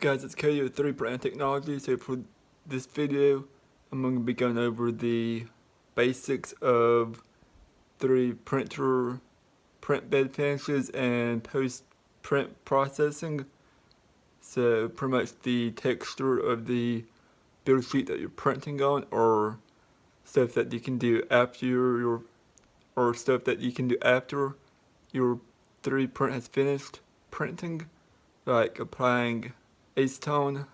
up guys, it's Cody with 3D printing technology. So for this video, I'm going to be going over the basics of 3D printer print bed finishes and post-print processing. So pretty much the texture of the build sheet that you're printing on, or stuff that you can do after your 3D print has finished printing, like applying acetone,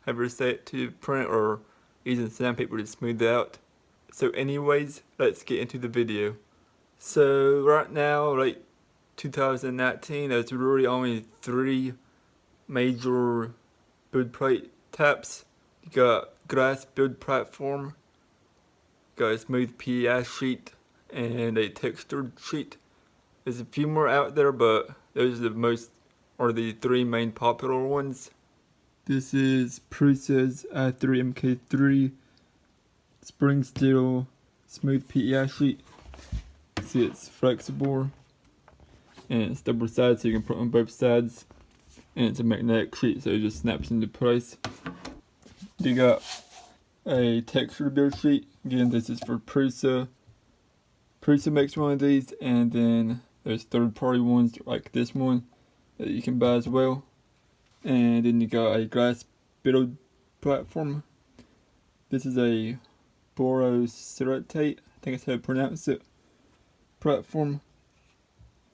however you say it, to print, or using sandpaper to smooth it out. So anyways, let's get into the video. So right now, like 2019, there's really only 3 major build plate types. You got glass build platform, got a smooth PEI sheet, and a textured sheet. There's a few more out there, but those are the 3 main popular ones. This is Prusa's i3-MK3 spring steel smooth PEI sheet. See, it's flexible and it's double sided, so you can put it on both sides, and it's a magnetic sheet, so it just snaps into place. You got a texture build sheet. Again, this is for Prusa. Prusa makes one of these, and then there's third-party ones like this one that you can buy as well. And then you got a glass build platform. This is a borosilicate, I think that's how to pronounce it, platform.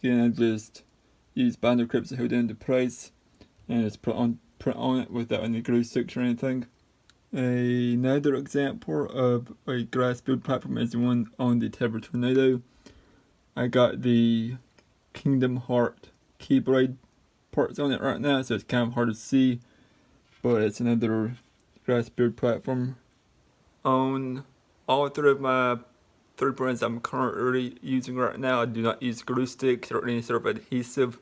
Again, I just use binder clips to hold it into place, and just print on it without any glue sticks or anything. Another example of a glass build platform is the one on the Tabor Tornado. I got the Kingdom Heart keyblade parts on it right now, so it's kind of hard to see, but it's another glass build platform. On all 3 of my 3 brands I'm currently using right now, I do not use glue sticks or any sort of adhesive.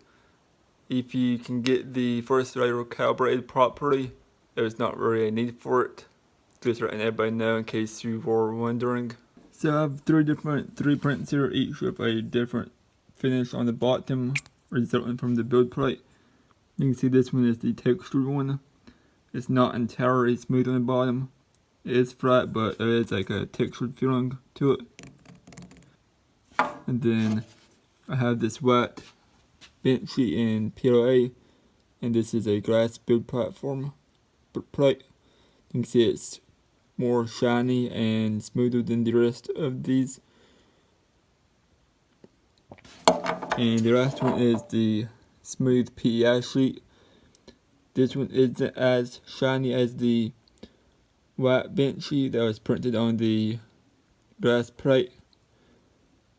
If you can get the first layer calibrated properly, there's not really a need for it. Just letting everybody know in case you were wondering. So I have 3 different 3D prints here, each with a different finish on the bottom, resulting from the build plate. You can see this one is the textured one. It's not entirely smooth on the bottom. It is flat, but there is like a textured feeling to it. And then I have this white bench sheet in PLA, and this is a glass build platform plate. You can see it's more shiny and smoother than the rest of these. And the last one is the smooth PEI sheet. This one isn't as shiny as the white bench sheet that was printed on the glass plate,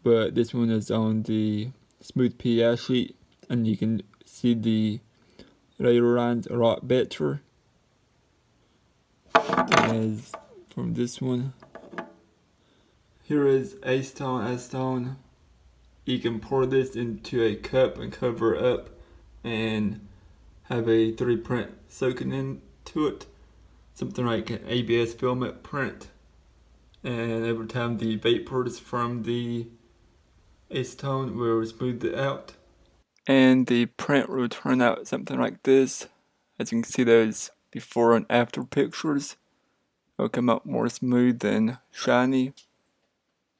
but this one is on the smooth PEI sheet, and you can see the layer lines a lot better as from this one. Here is acetone. You can pour this into a cup and cover it up and have a 3D print soaking into it, something like an ABS filament print. And over time, the vapors from the acetone will smooth it out, and the print will turn out something like this. As you can see, those before and after pictures. It'll come out more smooth and shiny,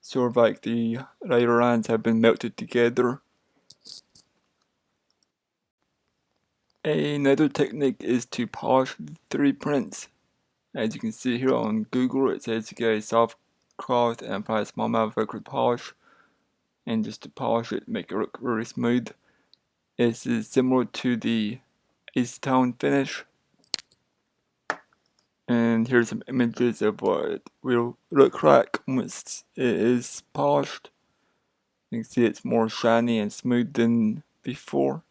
sort of like the layer lines have been melted together. Another technique is to polish the 3D prints. As you can see here on Google, it says to get a soft cloth and apply a small amount of liquid polish, and just to polish it, make it look really smooth. This is similar to the acetone finish. And here's some images of what it will look like once it is polished. You can see it's more shiny and smooth than before.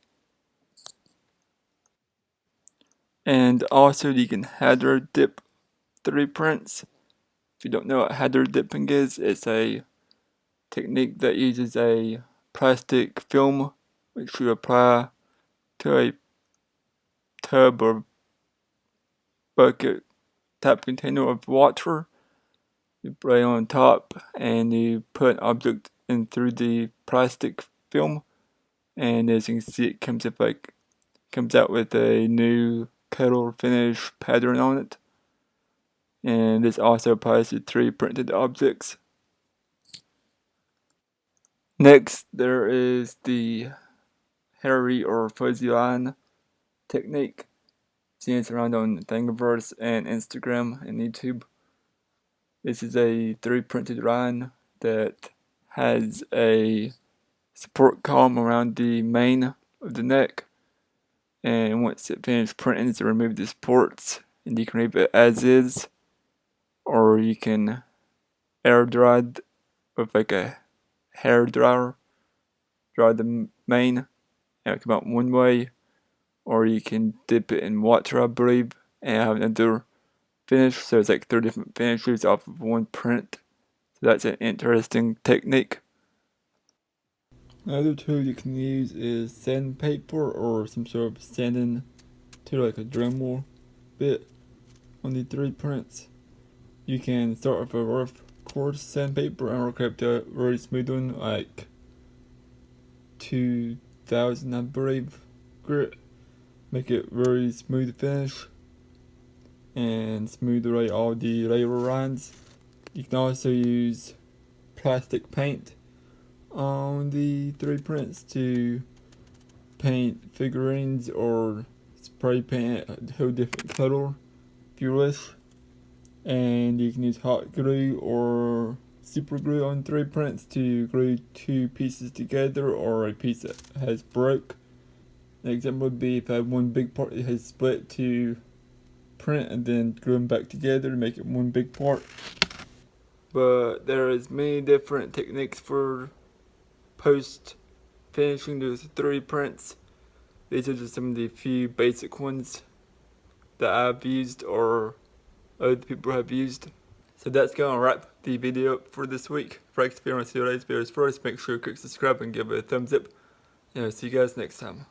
And also you can header dip 3D prints. If you don't know what header dipping is, it's a technique that uses a plastic film which you apply to a tub or bucket type container of water. You spray on top and you put an object in through the plastic film, and as you can see, it comes out with a new color finish pattern on it. And this also applies to 3D printed objects. Next, there is the hairy or fuzzy line technique. Seen it around on Thingiverse and Instagram and YouTube. This is a 3D printed line that has a support column around the mane of the neck. And once it finishes printing, to remove the supports, and you can leave it as is, or you can air dry with like a hair dryer, dry the mane, and it'll come out one way, or you can dip it in water, I believe, and have another finish. So it's like 3 different finishes off of one print. So that's an interesting technique. Another tool you can use is sandpaper or some sort of sanding tool, like a Dremel bit on the 3D prints. You can start with a rough coarse sandpaper and work up to a really smooth one, like 2000 I believe grit. Make it really smooth finish and smooth away all the layer lines. You can also use plastic paint on the 3D prints to paint figurines or spray paint a whole different color if you wish. And you can use hot glue or super glue on 3D prints to glue 2 pieces together, or a piece that has broke. An example would be if I have one big part that has split to print and then glue them back together to make it one big part. But there is many different techniques for post finishing those 3D prints. These are just some of the few basic ones that I've used or other people have used. So that's gonna wrap the video up for this week. If you want to see today's videos first, make sure you click subscribe and give it a thumbs up. And I'll see you guys next time.